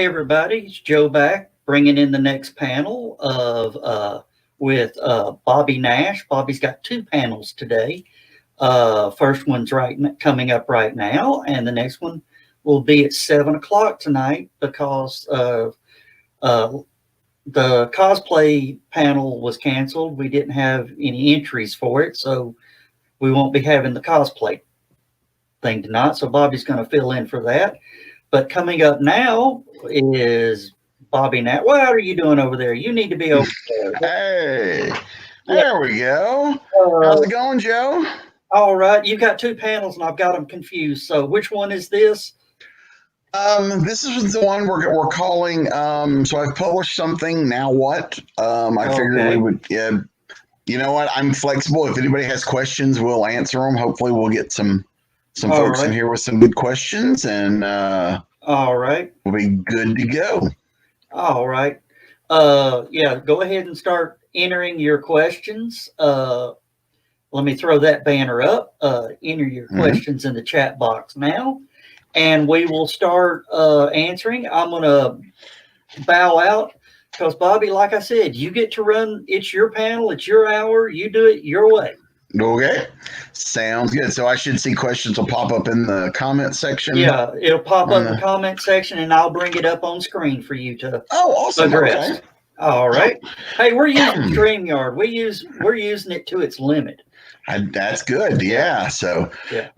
Hey everybody, it's Joe back, bringing in the next panel of with Bobby Nash. Bobby's got two panels today. First one's coming up right now, and the next one will be at 7 o'clock tonight because the cosplay panel was canceled. We didn't have any entries for it, so we won't be having the cosplay thing tonight. So Bobby's going to fill in for that. But coming up now is Bobby Nash. What are you doing over there? You need to be over there. Hey, Yeah. there we go. How's it going, Joe? All right. You've got two panels, and I've got them confused. So which one is this? This is the one we're calling. So I've published something. Now what? I figured we would. Yeah, you know what? I'm flexible. If anybody has questions, we'll answer them. Hopefully, we'll get some folks in here with some good questions, and all right, we'll be good to go. All right. Yeah, go ahead and start entering your questions. Let me throw that banner up. Enter your questions in the chat box now, and we will start answering. I'm going to bow out because, Bobby, like I said, you get to run. It's your panel. It's your hour. You do it your way. Okay. Sounds good. So I should see questions will pop up in the comment section. Yeah, it'll pop up in the comment section, and I'll bring it up on screen for you to awesome. address. Okay. All right. Hey, we're using StreamYard. We're using it to its limit. That's good. Yeah. So,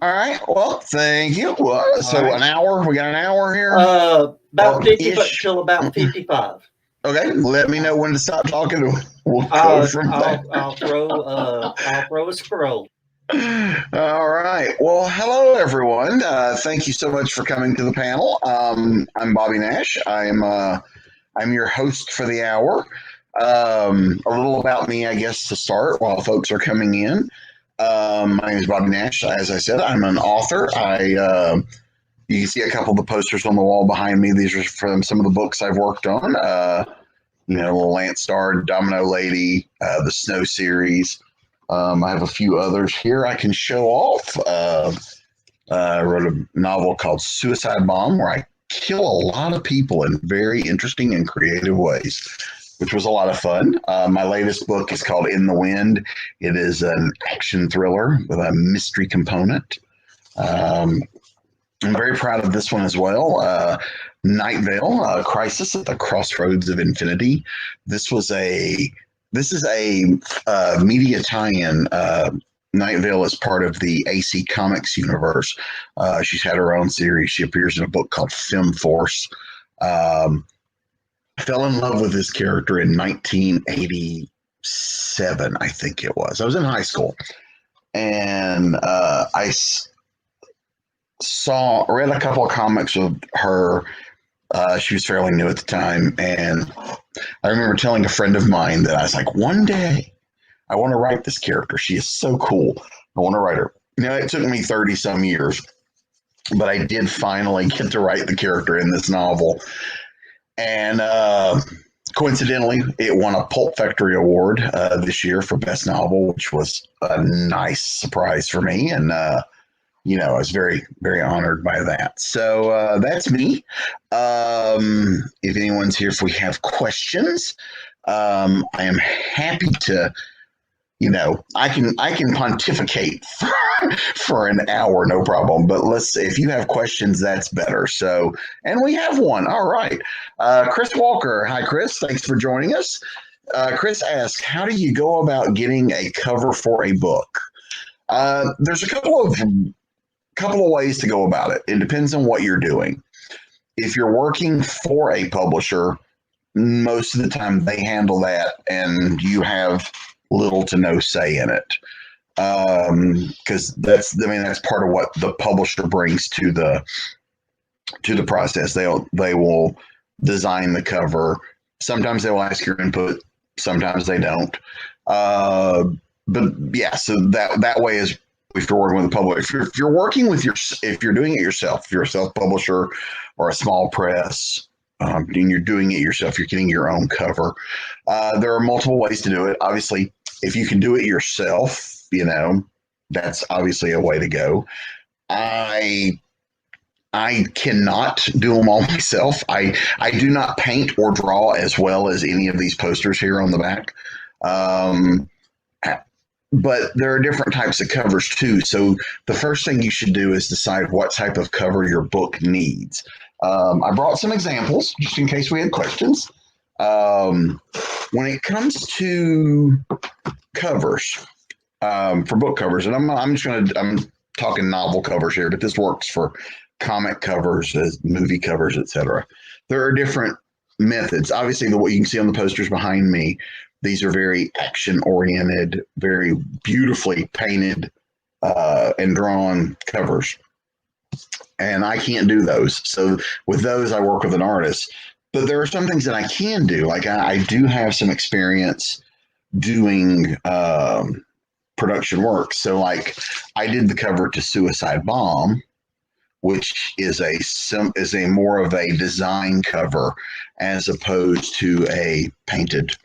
all right. Well, thank you. So right. An hour. We got an hour here. About 50 till about 55. Okay. Let me know when to stop talking. We'll go from there. I'll throw a scroll. All right. Well, hello everyone. Thank you so much for coming to the panel. I'm Bobby Nash. I'm your host for the hour. A little about me, I guess, to start while folks are coming in. My name is Bobby Nash. As I said, I'm an author. You can see a couple of the posters on the wall behind me. These are from some of the books I've worked on. Lance Star, Domino Lady, the Snow series. I have a few others here I can show off. I wrote a novel called Suicide Bomb, where I kill a lot of people in very interesting and creative ways, which was a lot of fun. My latest book is called In the Wind. It is an action thriller with a mystery component. I'm very proud of this one as well. Night Vale, Crisis at the Crossroads of Infinity. This is a media tie-in. Night Vale is part of the AC Comics universe. She's had her own series. She appears in a book called Femme Force. I fell in love with this character in 1987, I think it was. I was in high school, and I read a couple of comics of her. She was fairly new at the time, and I remember telling a friend of mine that I was like, one day I want to write this character. She is so cool. I want to write her. It took me 30 some years, but I did finally get to write the character in this novel. And coincidentally, it won a Pulp Factory Award this year for Best Novel, which was a nice surprise for me. And I was very, very honored by that. So that's me. If anyone's here, if we have questions, I am happy to, I can pontificate for an hour, no problem. But if you have questions, that's better. So, and we have one. All right. Chris Walker. Hi, Chris. Thanks for joining us. Chris asks, how do you go about getting a cover for a book? There's a couple of ways to go about it. It depends on what you're doing. If you're working for a publisher, most of the time they handle that and you have little to no say in it. Because that's part of what the publisher brings to the process. They will design the cover. Sometimes they will ask your input, sometimes they don't. But yeah, so that way is if you're working with a publisher. If you're working with if you're doing it yourself, if you're a self-publisher or a small press, and you're doing it yourself, you're getting your own cover. There are multiple ways to do it. Obviously, if you can do it yourself, that's obviously a way to go. I I cannot do them all myself. I do not paint or draw as well as any of these posters here on the back. Um, but there are different types of covers too. So the first thing you should do is decide what type of cover your book needs. I brought some examples just in case we had questions. When it comes to covers, for book covers, and I'm talking novel covers here, but this works for comic covers, movie covers, etc. There are different methods. Obviously, what you can see on the posters behind me, these are very action oriented, very beautifully painted and drawn covers. And I can't do those. So with those, I work with an artist. But there are some things that I can do. Like I do have some experience doing production work. So like I did the cover to Suicide Bomb, which is a more of a design cover as opposed to a painted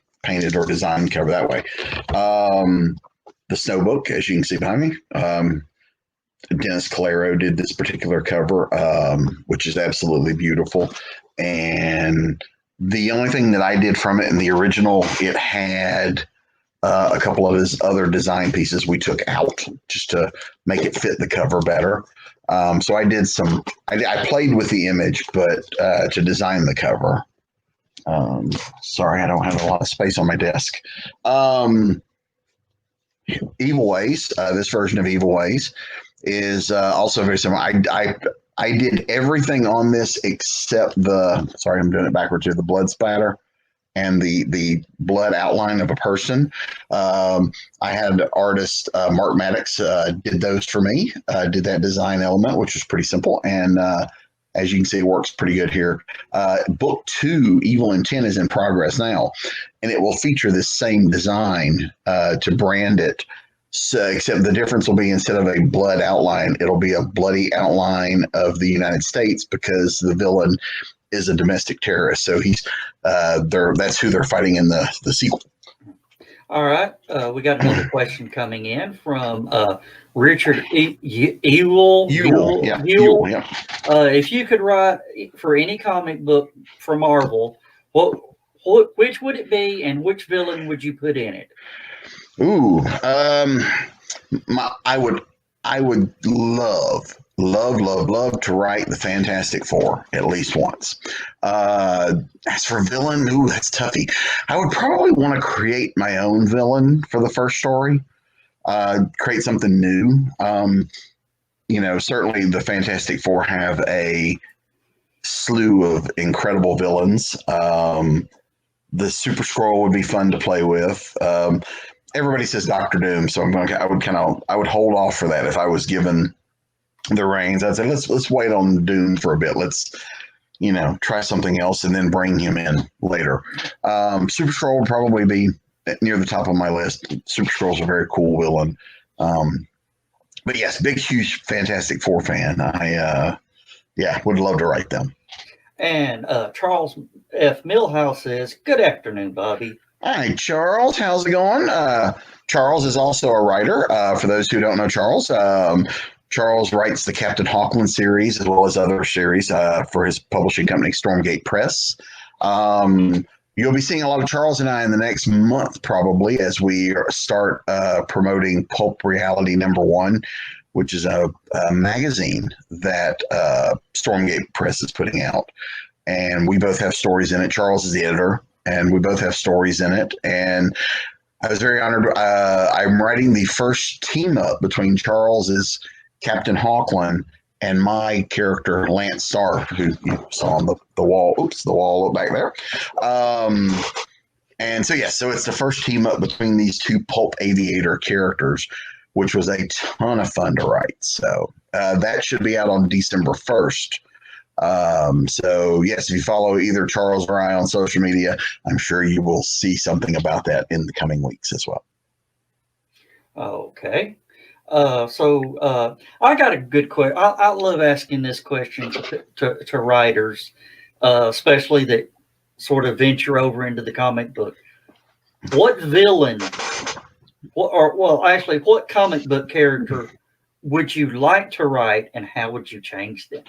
or designed cover that way. The Snow Book, as you can see behind me, Dennis Calero did this particular cover, which is absolutely beautiful. And the only thing that I did from it in the original, it had a couple of his other design pieces we took out just to make it fit the cover better. So I did I played with the image, but to design the cover. Sorry, I don't have a lot of space on my desk. Evil Ways, this version of Evil Ways is also very similar. I did everything on this except sorry, I'm doing it backwards here, the blood splatter and the blood outline of a person. I had artist Mark Maddox did those for me, did that design element, which was pretty simple. And as you can see, it works pretty good here. Book 2, Evil Intent, is in progress now, and it will feature this same design to brand it. So, except the difference will be instead of a blood outline, it'll be a bloody outline of the United States because the villain is a domestic terrorist. So that's who they're fighting in the sequel. All right. We got another question coming in from Richard Ewell. Yeah. If you could write for any comic book for Marvel, which would it be, and which villain would you put in it? Ooh, I would love to write the Fantastic Four at least once. As for villain, ooh, that's toughy. I would probably want to create my own villain for the first story. Create something new. Certainly the Fantastic Four have a slew of incredible villains. The Super Skrull would be fun to play with. Everybody says Doctor Doom, so I would hold off for that if I was given the reins. I'd say let's wait on Doom for a bit. Let's try something else and then bring him in later. Super Skrull would probably be near the top of my list. Super Skrull's a very cool villain. But yes, big huge Fantastic Four fan. I would love to write them. And Charles F. Millhouse says, "Good afternoon, Bobby." Hi, Charles. How's it going? Charles is also a writer. For those who don't know Charles, Charles writes the Captain Hawkland series as well as other series for his publishing company, Stormgate Press. You'll be seeing a lot of Charles and I in the next month, probably, as we start promoting Pulp Reality #1, which is a magazine that Stormgate Press is putting out. And we both have stories in it. Charles is the editor, and we both have stories in it. And I was very honored. I'm writing the first team up between Charles's Captain Hawkland and my character, Lance Starr, who you saw on the wall. Oops, the wall back there. And so it's the first team up between these two Pulp Aviator characters, which was a ton of fun to write. So that should be out on December 1st. If you follow either Charles or I on social media, I'm sure you will see something about that in the coming weeks as well. Okay. I got a good question. I love asking this question to writers, especially that sort of venture over into the comic book. What villain, what comic book character would you like to write, and how would you change them?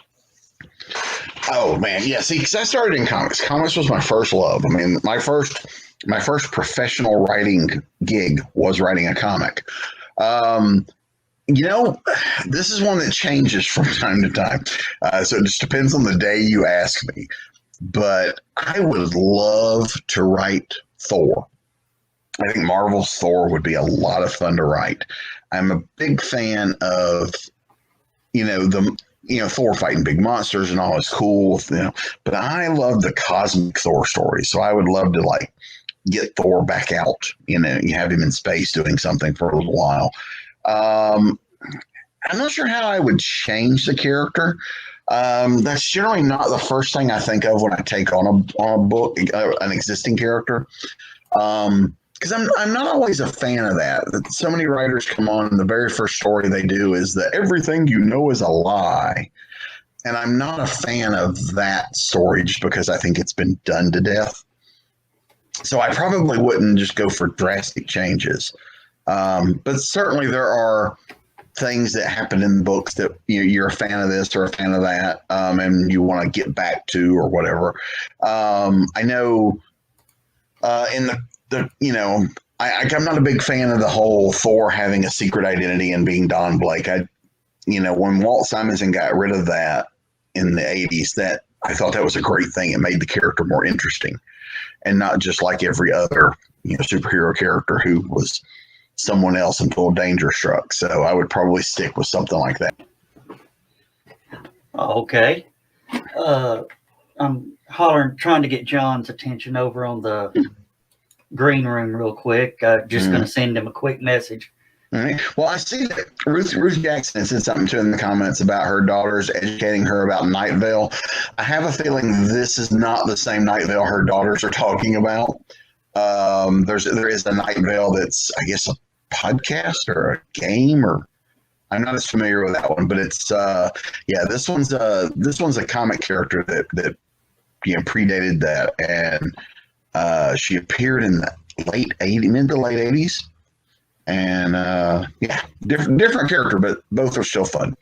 Oh man, yeah. See, because I started in comics. Comics was my first love. I mean, my first professional writing gig was writing a comic. Um, you know, this is one that changes from time to time. So it just depends on the day you ask me. But I would love to write Thor. I think Marvel's Thor would be a lot of fun to write. I'm a big fan of, the Thor fighting big monsters and all is cool, but I love the cosmic Thor story. So I would love to like get Thor back out, you have him in space doing something for a little while. Um, I'm not sure how I would change the character. That's generally not the first thing I think of when I take on a book, an existing character. Because I'm not always a fan of that. So many writers come on, and the very first story they do is that everything you know is a lie. And I'm not a fan of that story just because I think it's been done to death. So I probably wouldn't just go for drastic changes. But certainly there are things that happen in books that you're a fan of this or a fan of that, and you want to get back to or whatever. I know in I'm not a big fan of the whole Thor having a secret identity and being Don Blake. When Walt Simonson got rid of that in the 80s, that I thought that was a great thing. It made the character more interesting and not just like every other superhero character who was someone else until danger struck. So I would probably stick with something like that. Okay. I'm trying to get John's attention over on the green room real quick. Just going to send him a quick message. All right. Well, I see that Ruth Jackson said something to in the comments about her daughters educating her about Night Vale. I have a feeling this is not the same Night Vale her daughters are talking about. There is a Night Vale that's, I guess, a podcast or a game, or I'm not as familiar with that one, but it's this one's a comic character that predated that, and she appeared in the mid to late 80s. And different character, but both are still fun.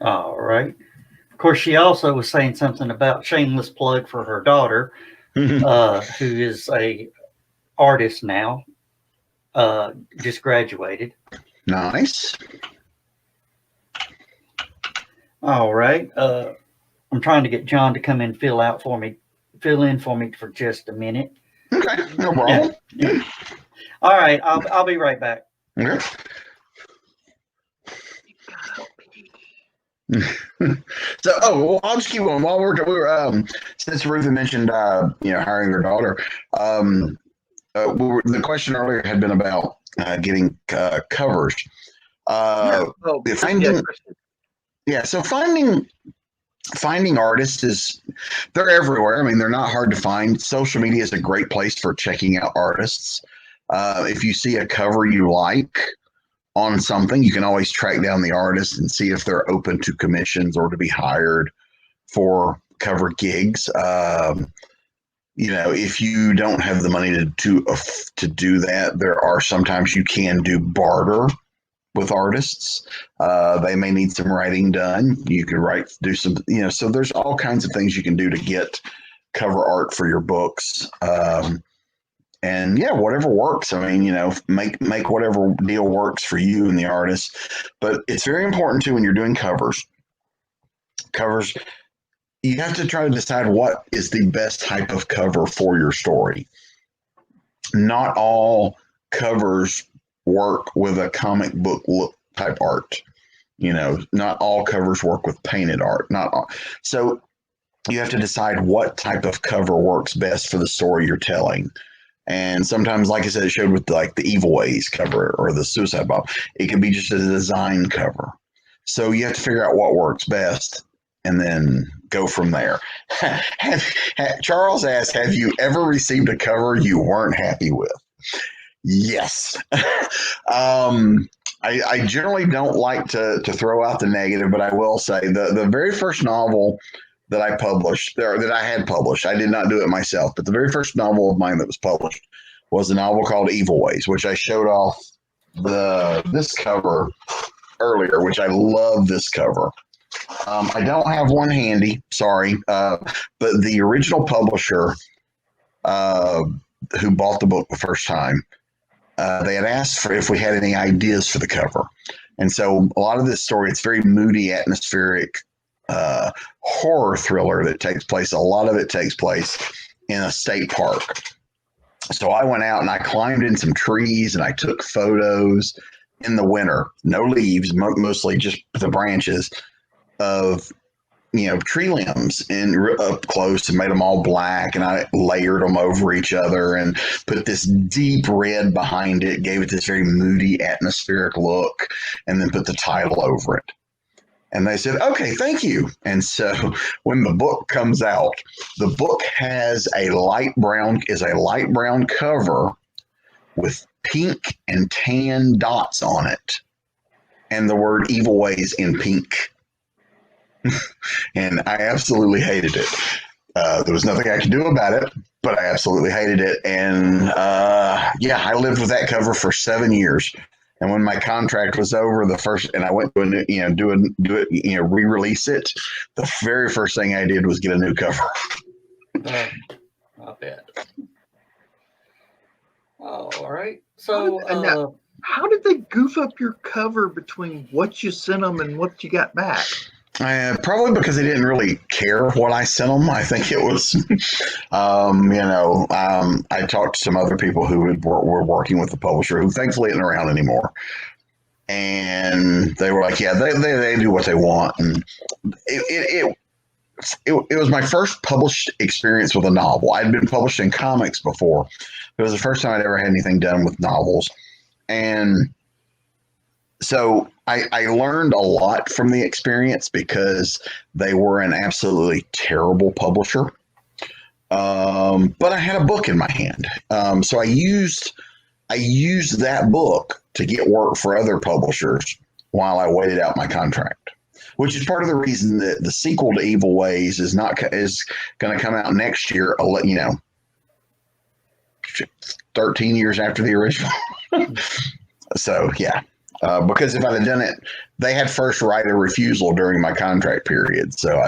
All right. Of course, she also was saying something about shameless plug for her daughter, who is a artist now, just graduated. Nice. All right. I'm trying to get John to come and fill in for me for just a minute. Okay, no problem. Yeah. All right, I'll be right back. Okay. So, I'll just keep going while we're since Ruth mentioned hiring her daughter. The question earlier had been about getting covers. So finding artists they're everywhere. I mean, they're not hard to find. Social media is a great place for checking out artists. If you see a cover you like on something, you can always track down the artist and see if they're open to commissions or to be hired for cover gigs. If you don't have the money to do that, there are sometimes you can do barter with artists. They may need some writing done. You could do some, so there's all kinds of things you can do to get cover art for your books. And whatever works. I mean, make whatever deal works for you and the artist. But it's very important too when you're doing covers, you have to try to decide what is the best type of cover for your story. Not all covers work with a comic book look type art. Not all covers work with painted art. Not all. So you have to decide what type of cover works best for the story you're telling. And sometimes, like I said, it showed with like the Evil Ways cover or the Suicide Bomb. It can be just a design cover. So you have to figure out what works best and then go from there. Charles asked, have you ever received a cover you weren't happy with? Yes. I generally don't like to throw out the negative, but I will say the very first novel that I published, or that I had published, I did not do it myself, but the very first novel of mine that was published was a novel called Evil Ways, which I showed off this cover earlier, which I love this cover. I don't have one handy, sorry, but the original publisher who bought the book the first time, they had asked for if we had any ideas for the cover. And so a lot of this story, it's very moody, atmospheric horror thriller that takes place. A lot of it takes place in a state park. So I went out and I climbed in some trees and I took photos in the winter, no leaves, mostly just the branches of, tree limbs and up close and made them all black. And I layered them over each other and put this deep red behind it, gave it this very moody, atmospheric look, and then put the title over it. And they said, okay, thank you. And so when the book comes out, the book has a light brown cover with pink and tan dots on it and the word Evil Ways in pink. And I absolutely hated it. There was nothing I could do about it, but I absolutely hated it. And I lived with that cover for 7 years. And when my contract was over, and I went to re-release it, the very first thing I did was get a new cover. I bet. All right. So, now, how did they goof up your cover between what you sent them and what you got back? Probably because they didn't really care what I sent them. I think it was, I talked to some other people who were working with the publisher who thankfully isn't around anymore. And they were like, yeah, they do what they want. And it was my first published experience with a novel. I'd been published in comics before. It was the first time I'd ever had anything done with novels. And so I learned a lot from the experience because they were an absolutely terrible publisher. But I had a book in my hand. So I used that book to get work for other publishers while I waited out my contract, which is part of the reason that the sequel to Evil Ways is going to come out next year. 13 years after the original. So yeah. Because if I'd have done it, they had first right of refusal during my contract period. So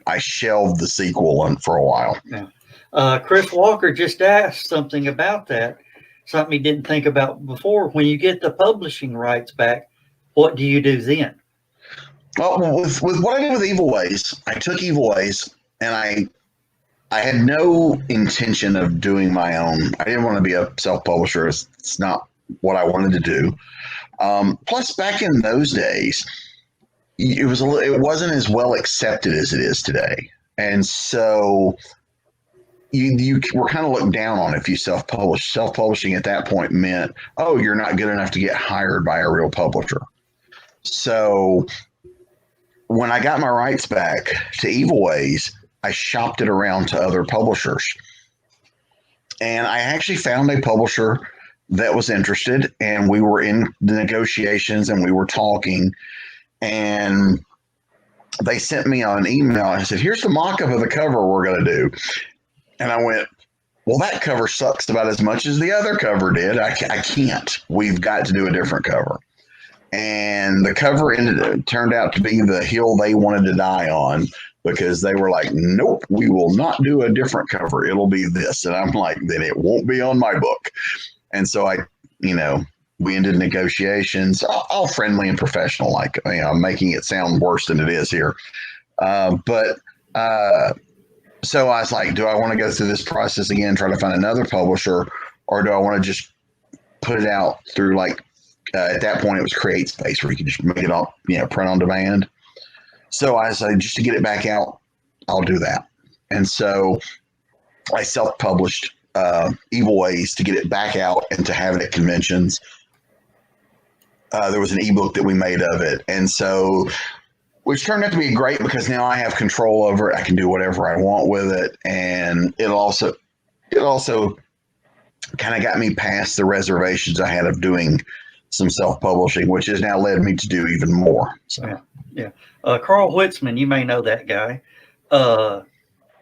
I shelved the sequel for a while. Yeah. Chris Walker just asked something about that, something he didn't think about before. When you get the publishing rights back, what do you do then? Well, with what I did with Evil Ways, I took Evil Ways and I had no intention of doing my own. I didn't want to be a self-publisher. It's not what I wanted to do. Plus, back in those days, it wasn't as well accepted as it is today, and so you were kind of looked down on if you self-published. Self-publishing at that point meant, oh, you're not good enough to get hired by a real publisher. So when I got my rights back to Evil Ways, I shopped it around to other publishers, and I actually found a publisher that was interested, and we were in the negotiations and we were talking, and they sent me an email and said, here's the mock-up of the cover we're going to do. And I went, well, that cover sucks about as much as the other cover did. I can't. We've got to do a different cover. And the cover turned out to be the hill they wanted to die on, because they were like, nope, we will not do a different cover. It'll be this. And I'm like, then it won't be on my book. And so we ended negotiations, all friendly and professional, like, making it sound worse than it is here. So I was like, do I want to go through this process again, try to find another publisher, or do I want to just put it out through at that point it was Create Space where you could just make it all, print on demand. So I said, just to get it back out, I'll do that. And so I self-published Evil Ways to get it back out and to have it at conventions. There was an ebook that we made of it, and so which turned out to be great because now I have control over it. I can do whatever I want with it, and it also kind of got me past the reservations I had of doing some self-publishing, which has now led me to do even more. So yeah. Carl Whitzman, you may know that guy.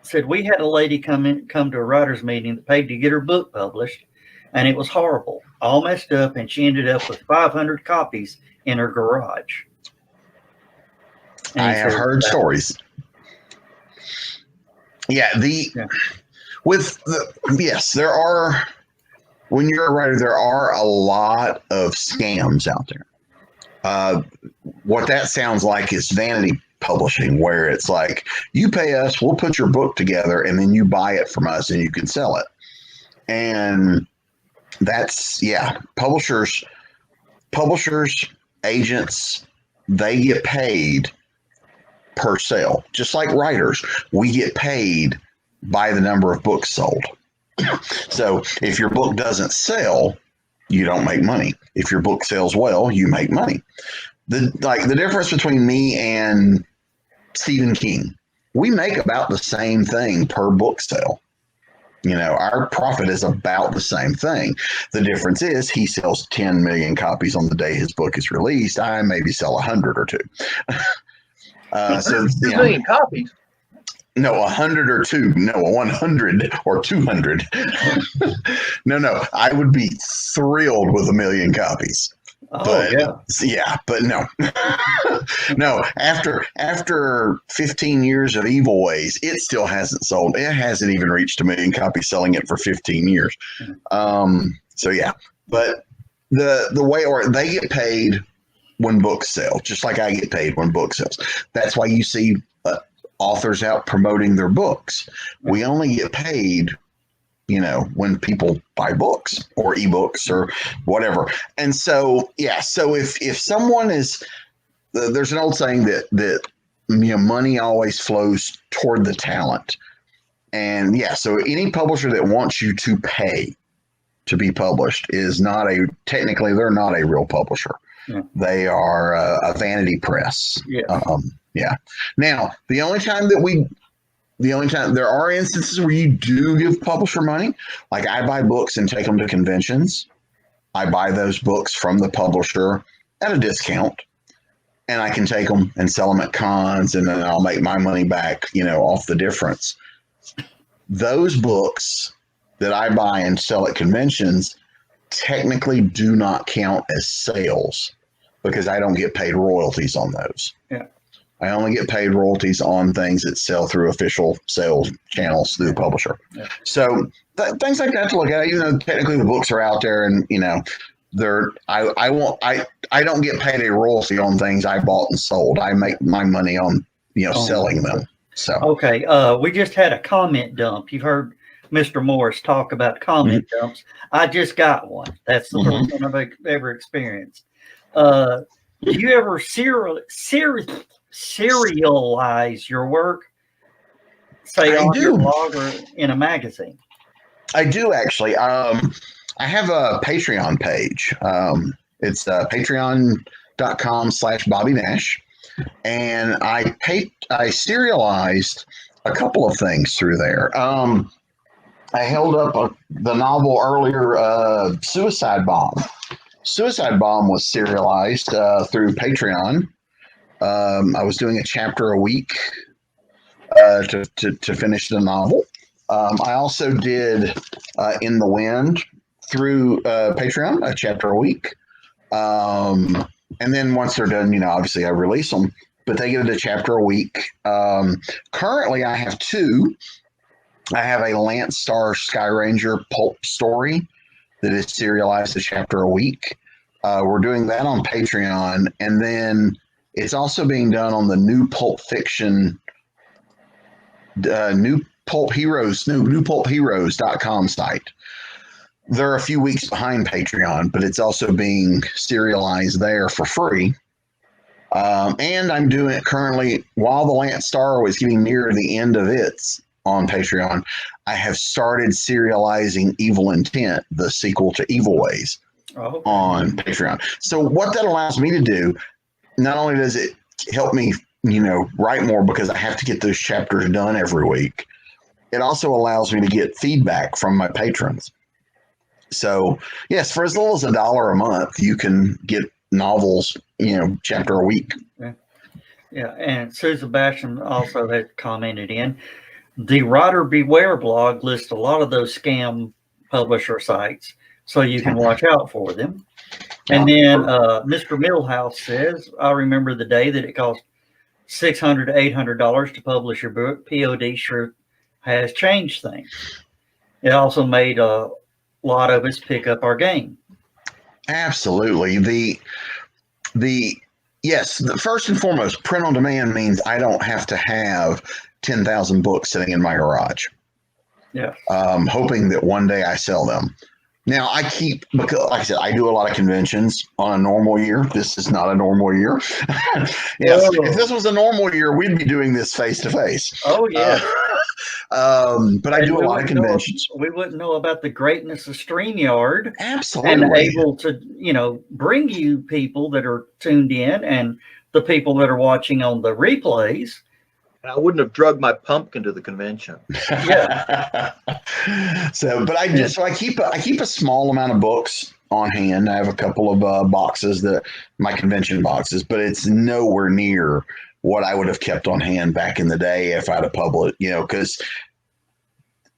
Said we had a lady come to a writer's meeting that paid to get her book published, and it was horrible, all messed up, and she ended up with 500 copies in her garage. And I he have says heard that- stories. Yeah, yes, there are. When you're a writer, there are a lot of scams out there. What that sounds like is vanity publishing, where it's like, you pay us, we'll put your book together, and then you buy it from us and you can sell it. And that's, publishers, agents, they get paid per sale. Just like writers, we get paid by the number of books sold. So if your book doesn't sell, you don't make money. If your book sells well, you make money. The difference between me and Stephen King, we make about the same thing per book sale. Our profit is about the same thing. The difference is he sells 10 million copies on the day his book is released. I maybe sell 100 or two. So 2 million copies. No, 100 or two. No, 100 or 200. No. I would be thrilled with 1 million copies. Oh, But but no. No, after 15 years of Evil Ways, it still hasn't sold. It hasn't even reached 1 million copies selling it for 15 years. So yeah, but the way, or they get paid when books sell, just like I get paid when books sells. That's why you see authors out promoting their books. We only get paid, when people buy books or ebooks or whatever. And so, so if someone is, there's an old saying that money always flows toward the talent. And so any publisher that wants you to pay to be published is technically they're not a real publisher. Yeah. They are a vanity press. Yeah. Now, there are instances where you do give publisher money. Like I buy books and take them to conventions. I buy those books from the publisher at a discount, and I can take them and sell them at cons, and then I'll make my money back, off the difference. Those books that I buy and sell at conventions technically do not count as sales because I don't get paid royalties on those. Yeah. I only get paid royalties on things that sell through official sales channels through the publisher. Yeah. So things like that to look at. Technically the books are out there, and I don't get paid a royalty on things I bought and sold. I make my money on selling them. So okay, we just had a comment dump. You've heard Mr. Morris talk about comment dumps. I just got one. That's the first one I've ever experienced. Do you ever serialize your work, say on your blog or in a magazine? I do, actually. I have a Patreon page. It's patreon.com/Bobby Nash. And I serialized a couple of things through there. I held up the novel earlier, Suicide Bomb. Suicide Bomb was serialized through Patreon. I was doing a chapter a week to finish the novel. I also did In the Wind through Patreon, a chapter a week. And then once they're done, obviously I release them, but they get a chapter a week. Currently, I have two. I have a Lance Starr Sky Ranger pulp story that is serialized a chapter a week. We're doing that on Patreon, and then it's also being done on the New Pulp Fiction, New Pulp Heroes.com site. They're a few weeks behind Patreon, but it's also being serialized there for free. And I'm doing it currently while the Lance Starr was getting near the end of its on Patreon. I have started serializing Evil Intent, the sequel to Evil Ways, on Patreon. So what that allows me to do, not only does it help me, write more because I have to get those chapters done every week, it also allows me to get feedback from my patrons. So yes, for as little as $1 a month, you can get novels, chapter a week. Yeah. And Susan Basham also had commented in the Writer Beware blog lists a lot of those scam publisher sites, so you can watch out for them. And then Mr. Millhouse says, I remember the day that it cost $600 to $800 to publish your book. POD sure has changed things. It also made a lot of us pick up our game. Absolutely. First and foremost, print on demand means I don't have to have 10,000 books sitting in my garage. Yeah. Hoping that one day I sell them. Now because like I said, I do a lot of conventions on a normal year. This is not a normal year. Yes, if this was a normal year, we'd be doing this face to face. Oh yeah. But I do a lot of conventions. We wouldn't know about the greatness of StreamYard. Absolutely. And able to, bring you people that are tuned in and the people that are watching on the replays. I wouldn't have drugged my pumpkin to the convention. Yeah. I keep a small amount of books on hand. I have a couple of boxes, my convention boxes, but it's nowhere near what I would have kept on hand back in the day if I'd have published, because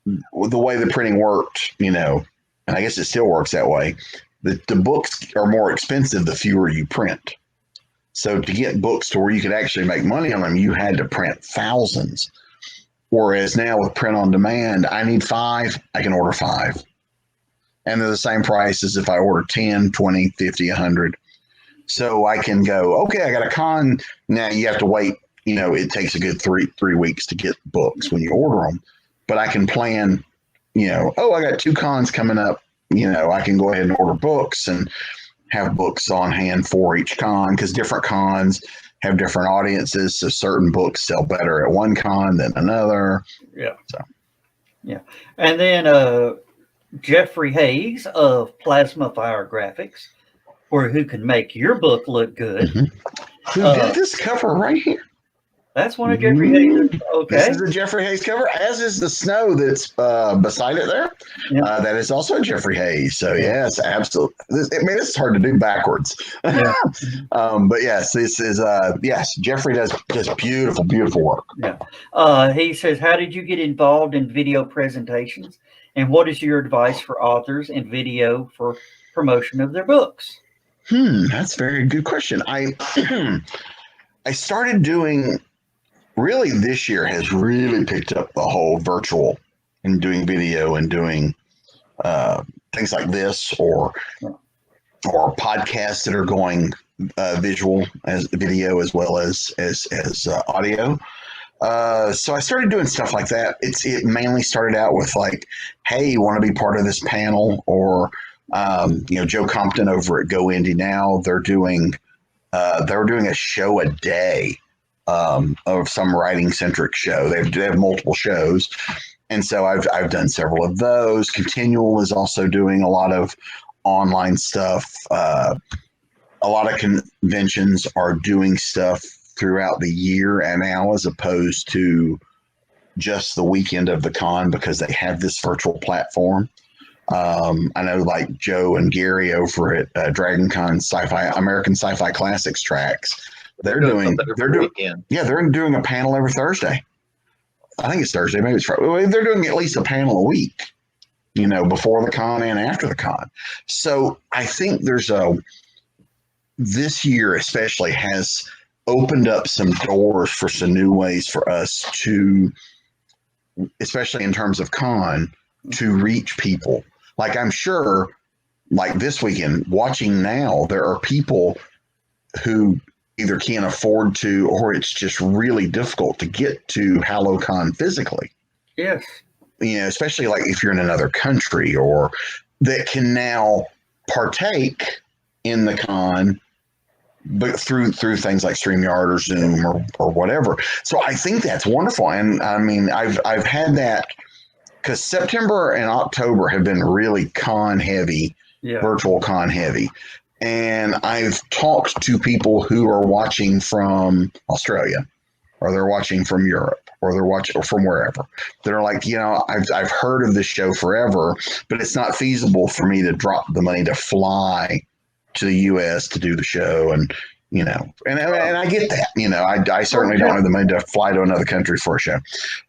the way the printing worked, and I guess it still works that way. The books are more expensive the fewer you print. So to get books to where you could actually make money on them, you had to print thousands. Whereas now with print on demand, I need 5, I can order 5. And they're the same price as if I order 10, 20, 50, 100. So I can go, okay, I got a con. Now you have to wait. It takes a good three weeks to get books when you order them. But I can plan, I got 2 cons coming up. I can go ahead and order books and have books on hand for each con, because different cons have different audiences. So certain books sell better at one con than another. Yeah. So. Yeah. And then Jeffrey Hayes of Plasma Fire Graphics, who can make your book look good. Mm-hmm. Who did this cover right here? That's one of Jeffrey Hayes. Okay. This is a Jeffrey Hayes cover, as is the snow that's beside it there. Yeah. That is also Jeffrey Hayes. So, yes, absolutely. This is hard to do backwards. Yeah. But, yes, this is, Jeffrey does just beautiful, beautiful work. Yeah. He says, how did you get involved in video presentations? And what is your advice for authors in video for promotion of their books? That's a very good question. I started doing... Really, this year has really picked up the whole virtual and doing video and doing things like this or podcasts that are going visual as video as well as audio. So I started doing stuff like that. It mainly started out with like, hey, you want to be part of this panel? Or Joe Compton over at Go Indie Now, they're doing a show a day. Of some writing centric show. They have multiple shows. And so I've done several of those. Continual is also doing a lot of online stuff. A lot of conventions are doing stuff throughout the year and now, as opposed to just the weekend of the con, because they have this virtual platform. I know like Joe and Gary over at DragonCon American Sci-Fi Classics tracks. They're doing a panel every Thursday. I think it's Thursday, maybe it's Friday. They're doing at least a panel a week, before the con and after the con. So I think this year especially has opened up some doors for some new ways for us to, especially in terms of con, to reach people. Like I'm sure, like this weekend, watching now, there are people who either can't afford to, or it's just really difficult to get to HallowCon physically. Yes. Especially like if you're in another country, or that can now partake in the con, but through things like StreamYard or Zoom or whatever. So I think that's wonderful. And I mean, I've had that because September and October have been really con heavy, virtual con heavy. And I've talked to people who are watching from Australia, or they're watching from Europe, or they're watching from wherever. They're like, I've heard of this show forever, but it's not feasible for me to drop the money to fly to the U.S. to do the show. And, and I get that, I certainly don't have the money to fly to another country for a show.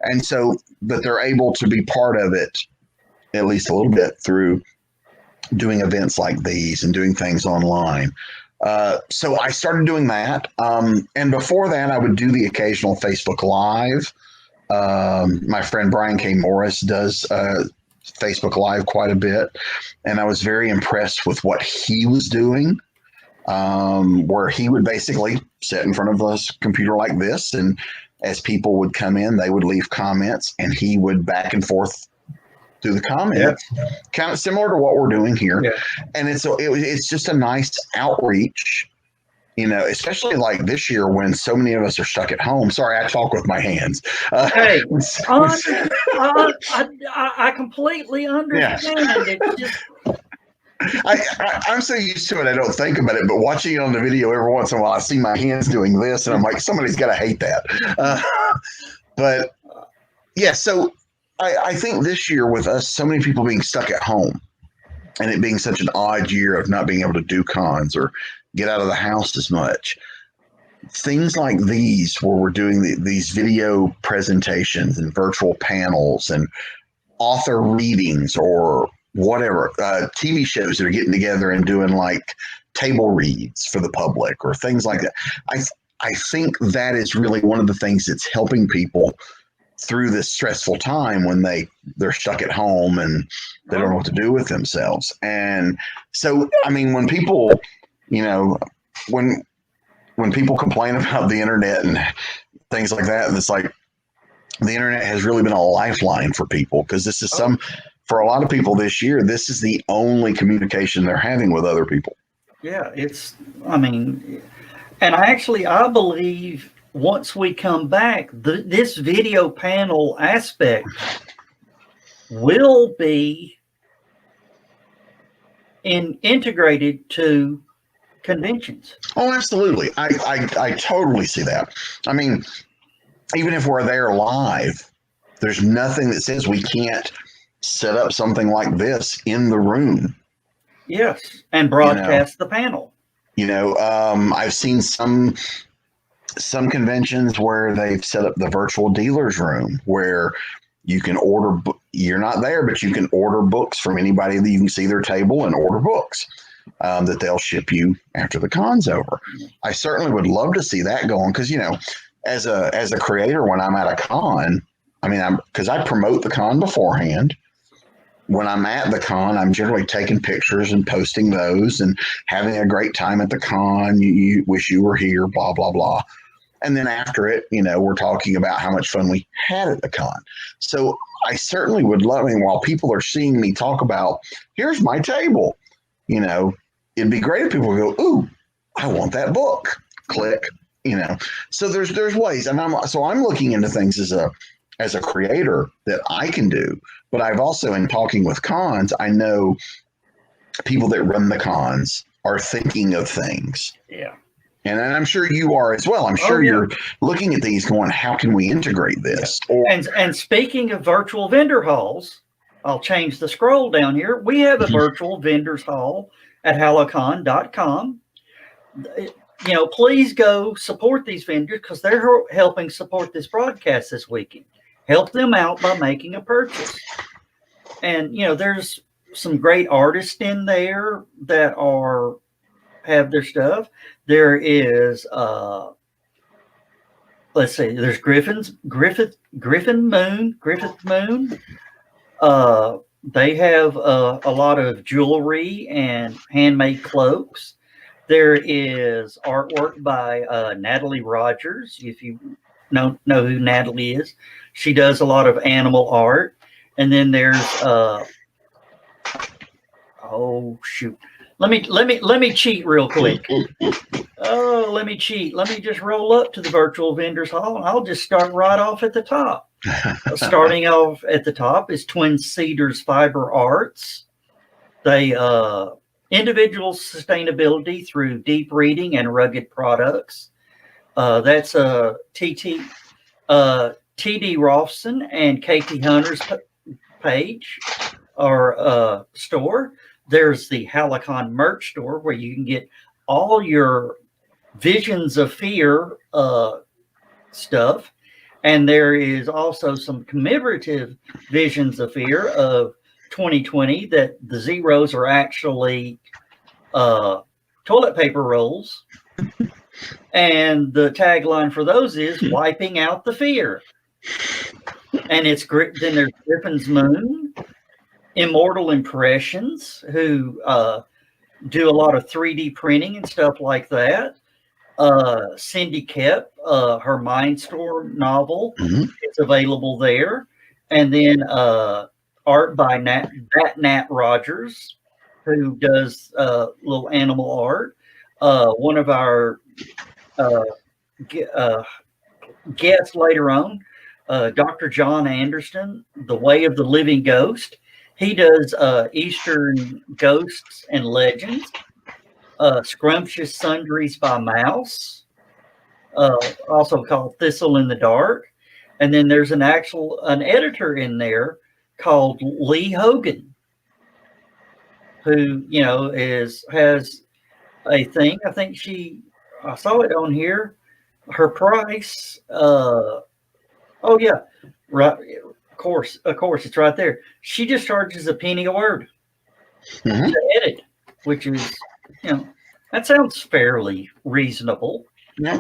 And so, but they're able to be part of it, at least a little bit, through doing events like these and doing things online. So I started doing that. And before that, I would do the occasional Facebook Live. My friend Brian K. Morris does Facebook Live quite a bit. And I was very impressed with what he was doing, where he would basically sit in front of a computer like this. And as people would come in, they would leave comments and he would back and forth through the comments, kind of similar to what we're doing here. Yeah. And it's just a nice outreach, you know, especially like this year when so many of us are stuck at home. Sorry, I talk with my hands. Hey, I completely understand. It's just I'm so used to it, I don't think about it. But watching it on the video every once in a while, I see my hands doing this, and I'm like, somebody's got to hate that. But yeah, so I think this year with us, so many people being stuck at home, and it being such an odd year of not being able to do cons or get out of the house as much, things like these where we're doing these video presentations and virtual panels and author readings or whatever, TV shows that are getting together and doing like table reads for the public or things like that. I think that is really one of the things that's helping people through this stressful time when they're stuck at home and they don't know what to do with themselves. And so, I mean, when people, you know, when people complain about the internet and things like that, and it's like the internet has really been a lifeline for people, because this is for a lot of people this year, this is the only communication they're having with other people. Yeah, I mean, and I believe once we come back, this video panel aspect will be integrated to conventions. Oh, absolutely. I totally see that. I mean, even if we're there live, there's nothing that says we can't set up something like this in the room. Yes, and broadcast the panel. You know, I've seen some conventions where they've set up the virtual dealer's room where you can order, you're not there, but you can order books from anybody that you can see their table and order books that they'll ship you after the con's over. I certainly would love to see that going, because, you know, as a creator, when I'm at a con, I mean, because I promote the con beforehand. When I'm at the con, I'm generally taking pictures and posting those and having a great time at the con. You wish you were here, blah, blah, blah. And then after it, you know, we're talking about how much fun we had at the con. So I certainly would love, I mean, while people are seeing me talk about, here's my table, you know, it'd be great if people go, ooh, I want that book. Click, you know. So there's ways. And I'm looking into things as a creator that I can do. But I've also, in talking with cons, I know people that run the cons are thinking of things. Yeah. And I'm sure you are as well. I'm sure you're looking at these going, how can we integrate this? Yeah. And speaking of virtual vendor halls, I'll change the scroll down here. We have a virtual vendors hall at HallowCon.com. You know, please go support these vendors, because they're helping support this broadcast this weekend. Help them out by making a purchase. And, you know, there's some great artists in there that have their stuff. There is, let's see, there's Griffith Moon. They have a lot of jewelry and handmade cloaks. There is artwork by Natalie Rogers. If you know who Natalie is, she does a lot of animal art. And then there's oh shoot, let me cheat real quick. Oh, let me cheat. Let me just roll up to the virtual vendors hall, and I'll just start right off at the top. Starting off at the top is Twin Cedars Fiber Arts. They individual sustainability through deep reading and rugged products. That's TD Rolfson and KT Hunter's page or store. There's the HallowCon merch store where you can get all your Visions of Fear stuff. And there is also some commemorative Visions of Fear of 2020 that the zeros are actually toilet paper rolls. And the tagline for those is wiping out the fear. And then there's Griffin's Moon, Immortal Impressions, who do a lot of 3D printing and stuff like that. Cindy Kep, her Mindstorm novel is available there. And then art by Nat Rogers, who does little animal art. One of our guests later on, Dr. John Anderson, The Way of the Living Ghost. He does Eastern Ghosts and Legends. Scrumptious Sundries by Mouse, also called Thistle in the Dark. And then there's an editor in there called Lee Hogan, who, has a thing. I think I saw it on here. Her price, right. Of course, it's right there. She just charges a penny a word to edit, which is, that sounds fairly reasonable. Yeah.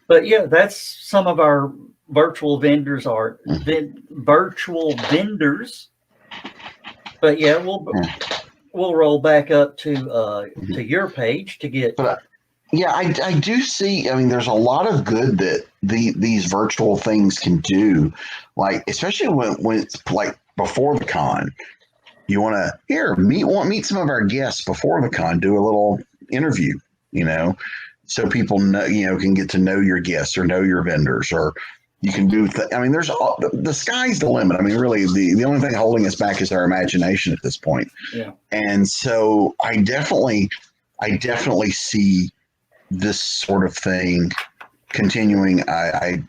But yeah, that's some of our virtual vendors virtual vendors. But yeah, we'll roll back up to your page to get. But yeah, I do see. I mean, there's a lot of good that these virtual things can do, like especially when it's like before the con. You want to meet some of our guests before the con, do a little interview, so people know, can get to know your guests or know your vendors, or you can do. I mean, the sky's the limit. I mean, really, the only thing holding us back is our imagination at this point. Yeah. And so I definitely see this sort of thing continuing. I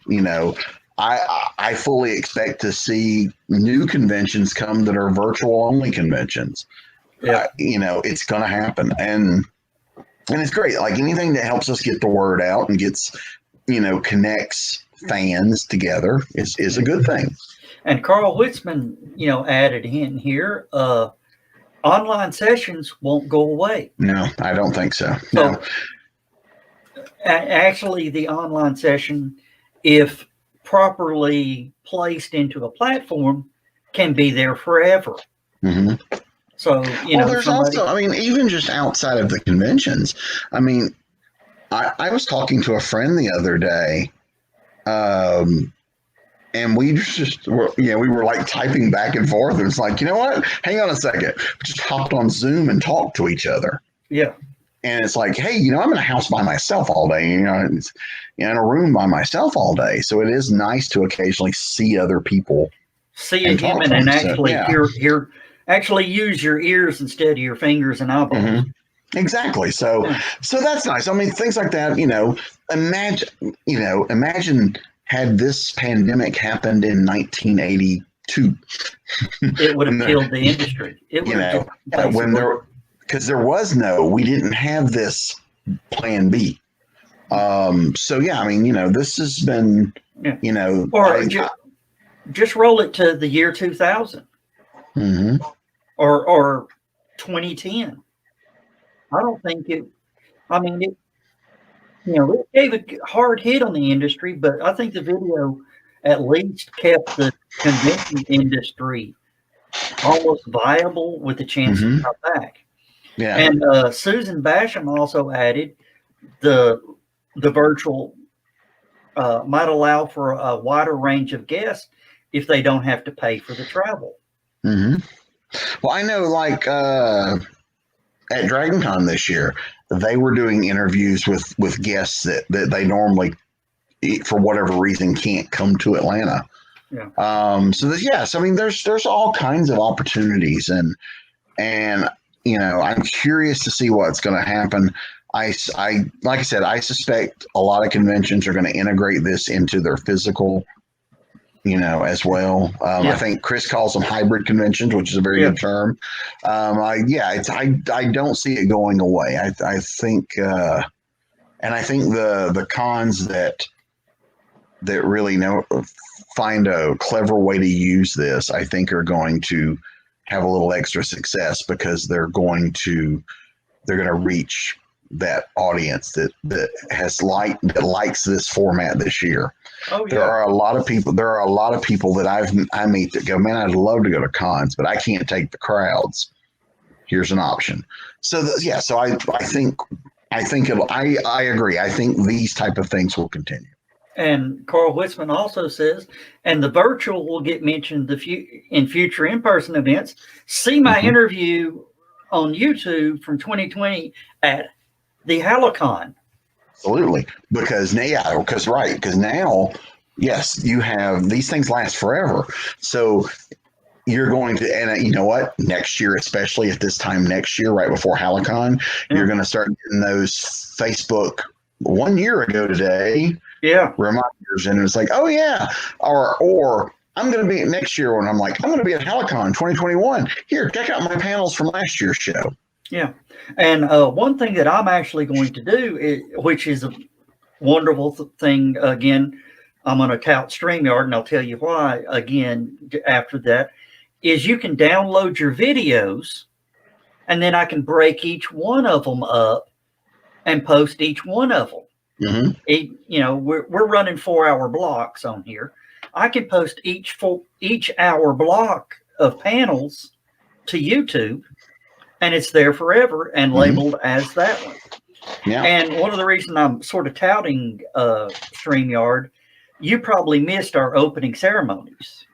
fully expect to see new conventions come that are virtual only conventions. Yeah. It's going to happen. And it's great. Like anything that helps us get the word out and gets, connects fans together is a good thing. And Carl Whitzman, added in here, online sessions won't go away. No, I don't think so. No. Actually, the online session, if properly placed into a platform, can be there forever. Mm-hmm. So, there's also, I mean, even just outside of the conventions, I mean, I was talking to a friend the other day, and we just were, we were like typing back and forth. And it's like, you know what? Hang on a second. We just hopped on Zoom and talked to each other. Yeah. And it's like, hey, I'm in a house by myself all day, in a room by myself all day. So it is nice to occasionally see other people. See a human and actually hear, actually use your ears instead of your fingers and eyeballs. Mm-hmm. Exactly. So that's nice. I mean, things like that, imagine had this pandemic happened in 1982. It would have killed the industry. It would because we didn't have this plan B. So yeah, I mean, this has been, or just roll it to the year 2000, mm-hmm. or 2010. I don't think it. I mean, it gave a hard hit on the industry, but I think the video at least kept the convention industry almost viable with the chance to come back. Yeah. And Susan Basham also added the virtual might allow for a wider range of guests if they don't have to pay for the travel. Mm-hmm. Well, I know, like at DragonCon this year, they were doing interviews with guests that they normally, for whatever reason, can't come to Atlanta. Yeah. So I mean, there's all kinds of opportunities, and I'm curious to see what's going to happen. I like I said, I suspect a lot of conventions are going to integrate this into their physical, as well. I think Chris calls them hybrid conventions, which is a very good term. I don't see it going away. I think, and I think the cons that really find a clever way to use this, I think, are going to have a little extra success because they're going to reach that audience that likes this format this year. Oh There yeah. are a lot of people that I meet that go, man, I'd love to go to cons, but I can't take the crowds. Here's an option. So so I think I agree. I think these type of things will continue. And Carl Witzman also says, and the virtual will get mentioned in future in-person events. See my interview on YouTube from 2020 at the HallowCon. Absolutely, because now, yes, you have these things last forever. So you're going to, and you know what? Next year, especially at this time next year, right before HallowCon, you're going to start getting those Facebook 1 year ago today reminders, and it's like, oh yeah, or I'm going to be next year when I'm like, I'm going to be at HallowCon 2021. Here, check out my panels from last year's show. Yeah, and one thing that I'm actually going to do, which is a wonderful thing, again, I'm going to tout StreamYard, and I'll tell you why again after that, is you can download your videos, and then I can break each one of them up and post each one of them. We're running 4-hour blocks on here. I can post each hour block of panels to YouTube, and it's there forever and labeled as that one. Yeah. And one of the reasons I'm sort of touting StreamYard, you probably missed our opening ceremonies.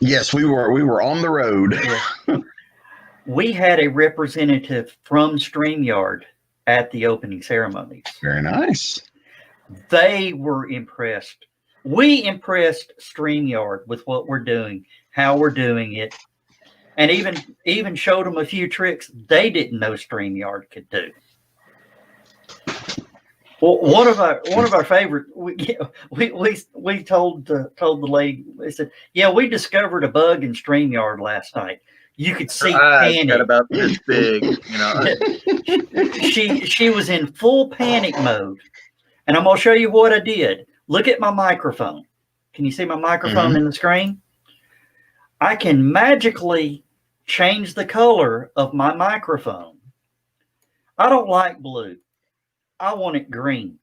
Yes, we were on the road. We had a representative from StreamYard at the opening ceremonies. Very nice. They were impressed. We impressed StreamYard with what we're doing, how we're doing it, and even showed them a few tricks they didn't know StreamYard could do. Well, one of our favorite, we told the lady, they said, yeah, we discovered a bug in StreamYard last night. You could see panic. Got about this big, She was in full panic mode, and I'm gonna show you what I did. Look at my microphone. Can you see my microphone in the screen? I can magically change the color of my microphone. I don't like blue. I want it green.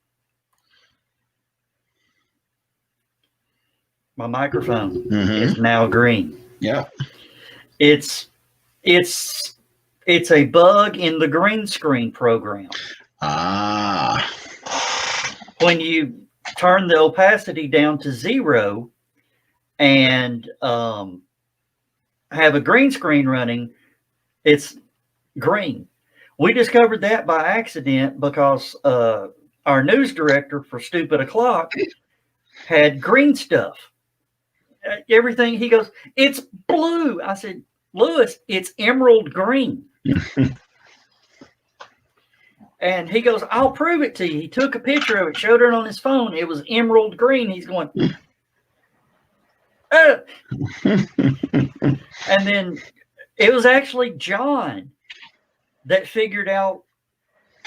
My microphone is now green. Yeah. It's a bug in the green screen program. When you turn the opacity down to 0 and have a green screen running, it's green. We discovered that by accident because our news director for Stupid O'Clock had green stuff. Everything, he goes, it's blue. I said, Lewis, it's emerald green. And he goes, I'll prove it to you. He took a picture of it, showed it on his phone. It was emerald green. He's going, and then it was actually John that figured out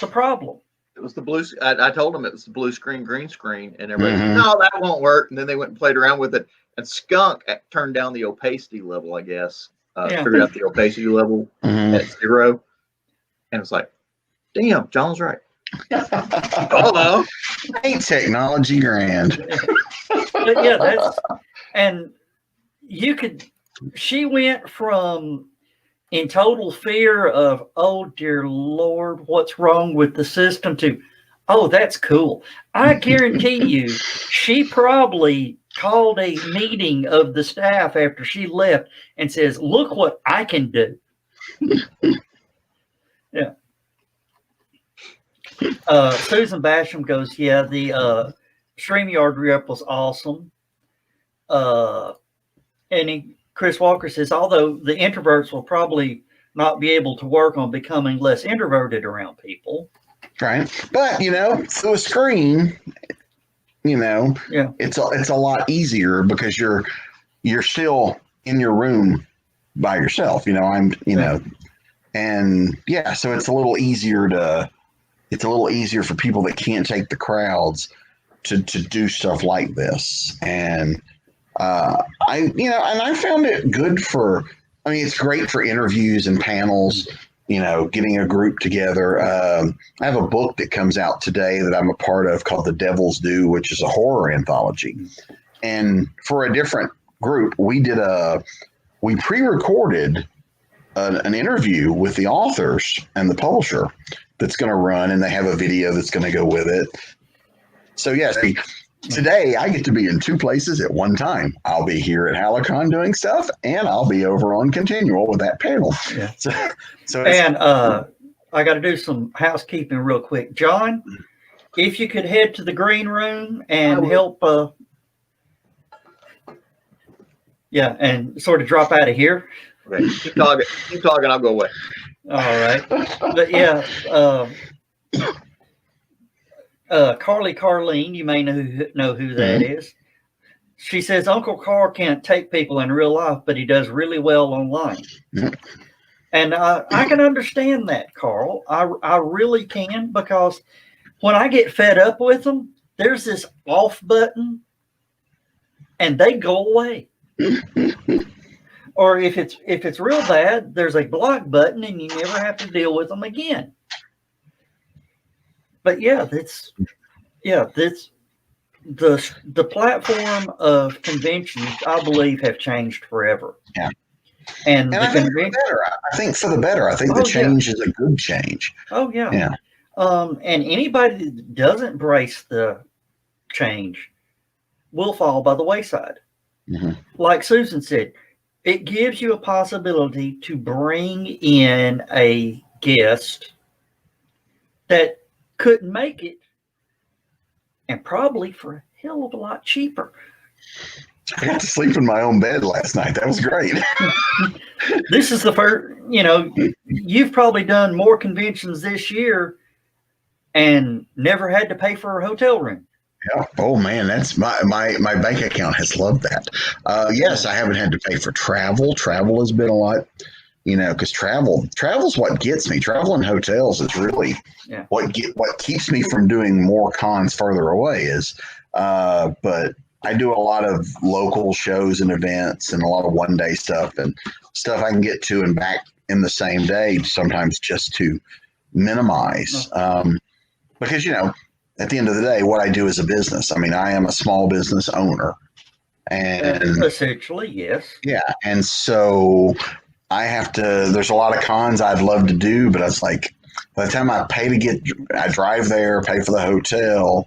the problem. It was the blue. I told him it was the blue screen, green screen, and everybody, no, that won't work. And then they went and played around with it. And Skunk turned down the opacity level, I guess. Figured out the opacity level at 0. And it's like, damn, John's right. Hello. Ain't technology grand. But yeah, and you could, she went from in total fear of, oh dear Lord, what's wrong with the system, to, oh, that's cool. I guarantee you, she probably called a meeting of the staff after she left and says, look what I can do. Yeah. Susan Basham goes, yeah, the StreamYard rep was awesome. Chris Walker says, although the introverts will probably not be able to work on becoming less introverted around people. Right. But, through a screen, it's a lot easier because you're still in your room by yourself, so it's a little easier for people that can't take the crowds to do stuff like this. And I found it good for I mean, it's great for interviews and panels, getting a group together. I have a book that comes out today that I'm a part of called The Devil's Due, which is a horror anthology. And for a different group, we pre-recorded an interview with the authors and the publisher that's going to run, and they have a video that's going to go with it. So yes, today I get to be in two places at one time. I'll be here at HallowCon doing stuff, and I'll be over on Continual with that panel. Yeah. So and I got to do some housekeeping real quick. John, if you could head to the green room and help, and sort of drop out of here. Okay, keep talking. I'll go away. All right. But yeah, Carleen, you may know who that is. She says Uncle Carl can't take people in real life, but he does really well online. And I can understand that, Carl. I really can, because when I get fed up with them, there's this off button and they go away. Or if it's real bad, there's a block button and you never have to deal with them again. But the platform of conventions, I believe, have changed forever. Yeah. And I think for the better. I think for the better. I think the change is a good change. Oh yeah. Yeah. And anybody that doesn't embrace the change will fall by the wayside. Mm-hmm. Like Susan said, it gives you a possibility to bring in a guest that couldn't make it, and probably for a hell of a lot cheaper. I got to sleep in my own bed last night. That was great. This is the first, you've probably done more conventions this year and never had to pay for a hotel room. Yeah. Oh man, that's my bank account has loved that. Yes, I haven't had to pay for travel. Travel has been a lot, because travel's what gets me. Travel and hotels is really what keeps me from doing more cons further away but I do a lot of local shows and events and a lot of one-day stuff and stuff I can get to and back in the same day, sometimes just to minimize. Because, at the end of the day, what I do is a business. I mean, I am a small business owner. And essentially, yes. Yeah. And so I have to, there's a lot of cons I'd love to do, but it's like, by the time I drive there, pay for the hotel,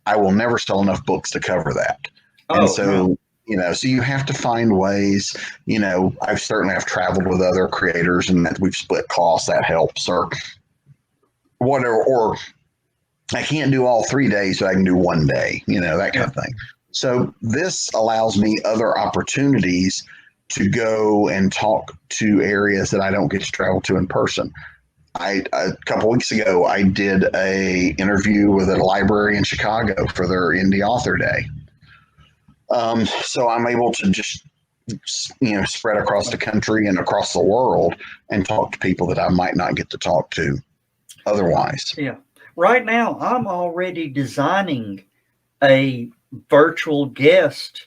I will never sell enough books to cover that. And so you have to find ways, I certainly have traveled with other creators and that we've split costs, that helps, or whatever, or I can't do all 3 days, but I can do one day, that kind of thing. So this allows me other opportunities to go and talk to areas that I don't get to travel to in person. A couple weeks ago, I did a interview with a library in Chicago for their Indie Author Day. So I'm able to just, spread across the country and across the world and talk to people that I might not get to talk to otherwise. Yeah. Right now, I'm already designing a virtual guest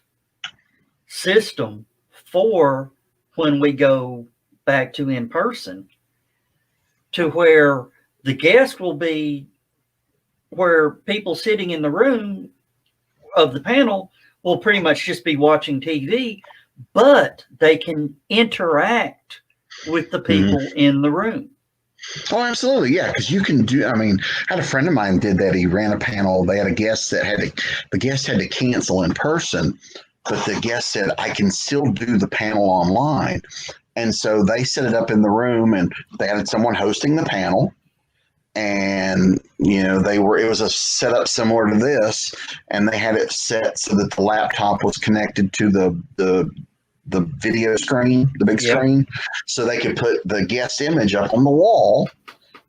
system for when we go back to in person, to where the guest will be where people sitting in the room of the panel will pretty much just be watching TV, but they can interact with the people in the room. Oh, absolutely. Yeah. Because you can I had a friend of mine did that. He ran a panel. They had a guest the guest had to cancel in person, but the guest said, I can still do the panel online. And so they set it up in the room and they had someone hosting the panel. And, it was a setup similar to this, and they had it set so that the laptop was connected to the video screen, the big screen, so they could put the guest image up on the wall,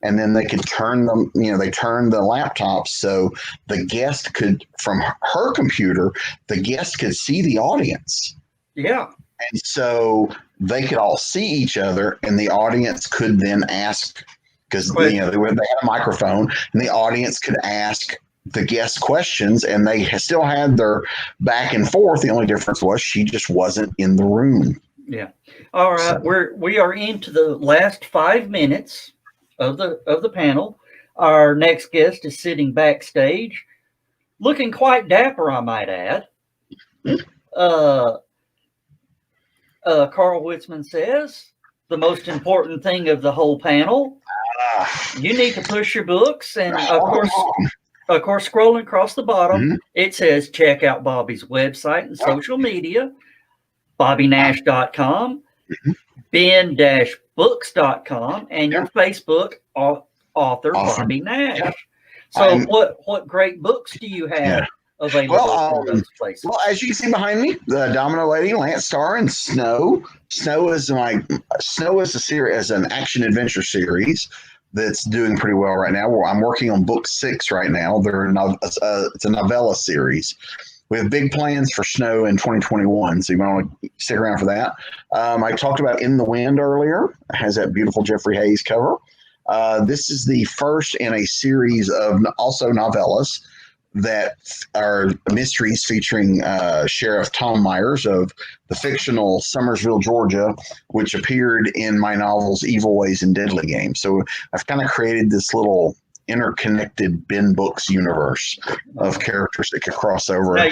and then they could turn them, they turned the laptop so the guest could, from her computer, the guest could see the audience. Yeah. And so they could all see each other, and the audience could then ask, because they had a microphone, and the audience could ask the guest questions, and they still had their back and forth. The only difference was she just wasn't in the room. Yeah. All right. So, We are into the last 5 minutes of the panel. Our next guest is sitting backstage, looking quite dapper, I might add. Uh, Carl Witzman says the most important thing of the whole panel. You need to push your books, and of course, scrolling across the bottom, it says check out Bobby's website and social media, BobbyNash.com, ben-books.com, and your Facebook author, Awesome. Bobby Nash. Yep. So, what great books do you have available for those places? Well, as you can see behind me, the Domino Lady, Lance Star, and Snow. Snow is a series, as an action adventure series that's doing pretty well right now. I'm working on book 6 right now. It's a novella series. We have big plans for Snow in 2021, so you might want to stick around for that. I talked about In the Wind earlier. It has that beautiful Jeffrey Hayes cover. This is the first in a series of also novellas that are mysteries featuring Sheriff Tom Myers of the fictional Summersville, Georgia, which appeared in my novels Evil Ways and Deadly Games. So I've kind of created this little interconnected Ben Books universe of characters that could cross over. Now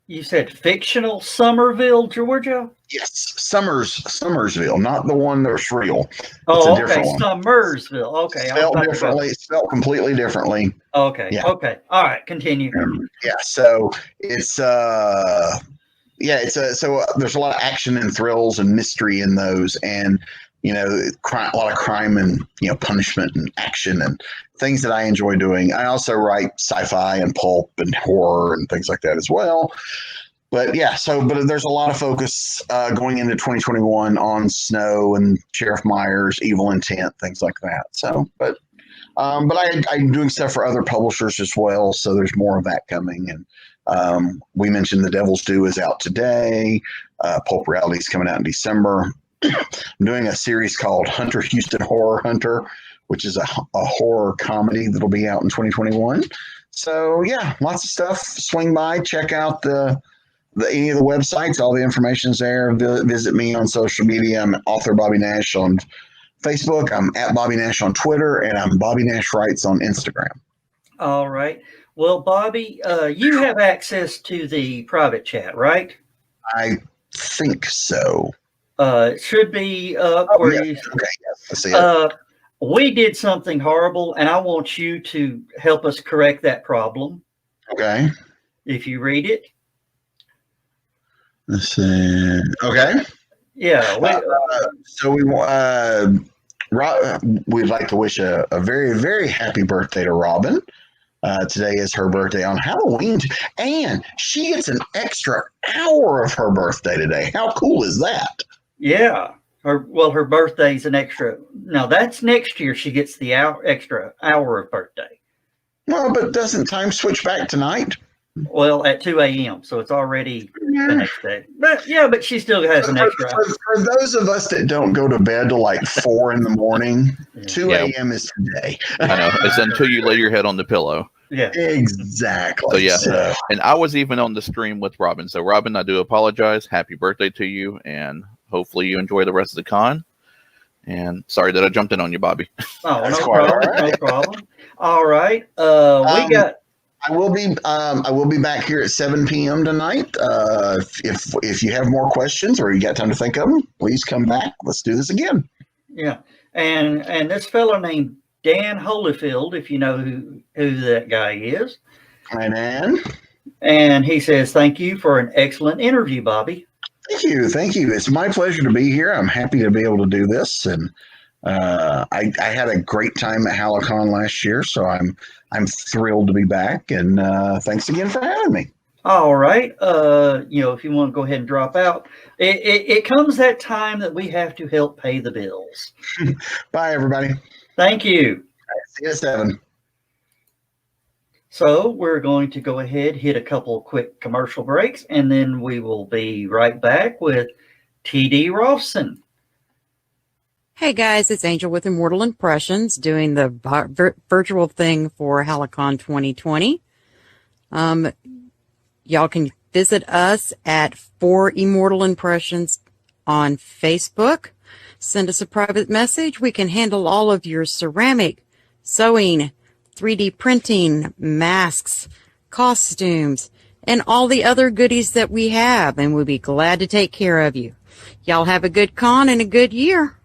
you said fictional Somerville, Georgia? Yes, Summersville, not the one that's real. It's a different okay, one. Spelled differently, spelled completely differently. Okay, yeah. Okay, all right, continue. Yeah, so it's there's a lot of action and thrills and mystery in those, and a lot of crime and punishment and action and things that I enjoy doing. I also write sci-fi and pulp and horror and things like that as well. But yeah, but there's a lot of focus going into 2021 on Snow and Sheriff Myers, Evil Intent, things like that. So, but I'm doing stuff for other publishers as well. So there's more of that coming. And we mentioned The Devil's Due is out today. Pulp Reality is coming out in December. I'm doing a series called Hunter Houston Horror Hunter, which is a horror comedy that'll be out in 2021. So yeah, lots of stuff. Swing by, check out any of the websites. All the information's there. Visit me on social media. I'm author Bobby Nash on Facebook. I'm at Bobby Nash on Twitter, and I'm Bobby Nash Writes on Instagram. All right. Well, Bobby, you have access to the private chat, right? I think so. It should be up where you. Okay, yes, I see it. We did something horrible, and I want you to help us correct that problem. Okay. If you read it. Let's see. Okay. Yeah. We'd like to wish a very, very happy birthday to Robin. Today is her birthday on Halloween, and she gets an extra hour of her birthday today. How cool is that? Yeah. Her birthday's an extra. No, that's next year. She gets the extra hour of birthday. Well, but doesn't time switch back tonight? Well, at 2 a.m., so it's already the next day. But she still has an extra hour. For those of us that don't go to bed till like 4 in the morning, 2 a.m. is today. I know. It's until you lay your head on the pillow. Yeah, exactly. So and I was even on the stream with Robin. So Robin, I do apologize. Happy birthday to you, and hopefully you enjoy the rest of the con. And sorry that I jumped in on you, Bobby. Oh, no problem. Right. No problem. All right. We got. I will be back here at 7 p.m. tonight. If you have more questions or you got time to think of them, please come back. Let's do this again. Yeah, and this fellow named Dan Holyfield, if you know who that guy is. Hi, Dan. And he says, "Thank you for an excellent interview, Bobby." Thank you. It's my pleasure to be here. I'm happy to be able to do this, and I had a great time at HallowCon last year, so I'm thrilled to be back, and thanks again for having me. All right. If you want to go ahead and drop out, it comes that time that we have to help pay the bills. Bye, everybody. Thank you. Right, see you at 7. So we're going to go ahead, hit a couple quick commercial breaks, and then we will be right back with T.D. Rolfson. Hey guys, it's Angel with Immortal Impressions doing the virtual thing for HallowCon 2020. Y'all can visit us at 4immortalimpressions on Facebook. Send us a private message. We can handle all of your ceramic, sewing, 3D printing, masks, costumes, and all the other goodies that we have, and we'll be glad to take care of you. Y'all have a good con and a good year.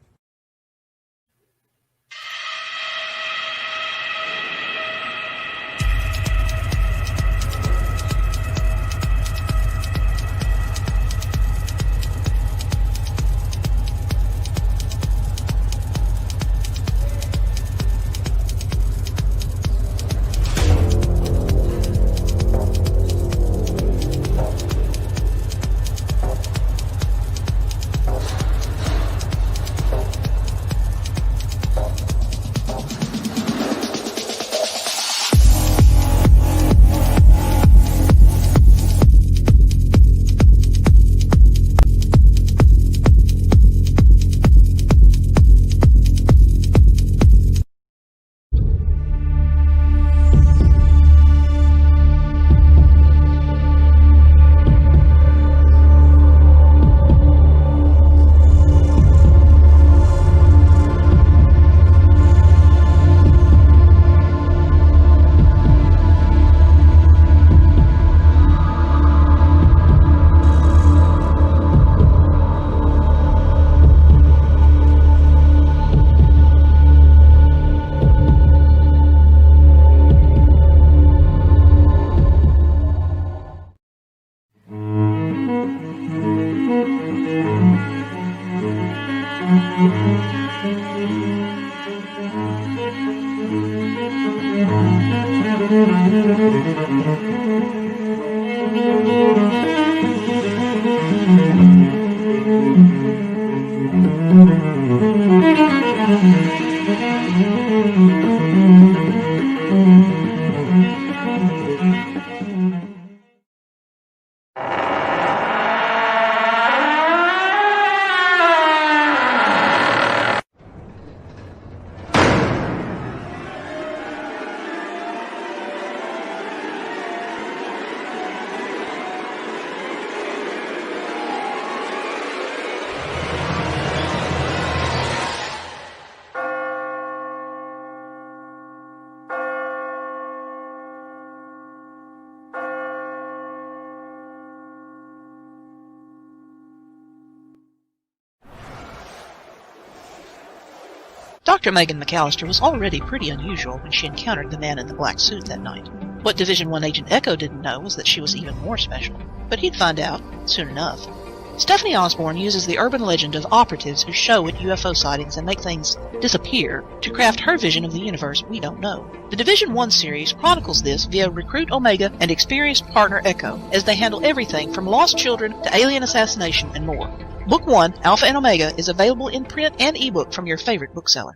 Dr. Megan McAllister was already pretty unusual when she encountered the man in the black suit that night. What Division 1 Agent Echo didn't know was that she was even more special, but he'd find out soon enough. Stephanie Osborne uses the urban legend of operatives who show at UFO sightings and make things disappear to craft her vision of the universe we don't know. The Division 1 series chronicles this via Recruit Omega and experienced partner Echo, as they handle everything from lost children to alien assassination and more. Book 1, Alpha and Omega, is available in print and ebook from your favorite bookseller.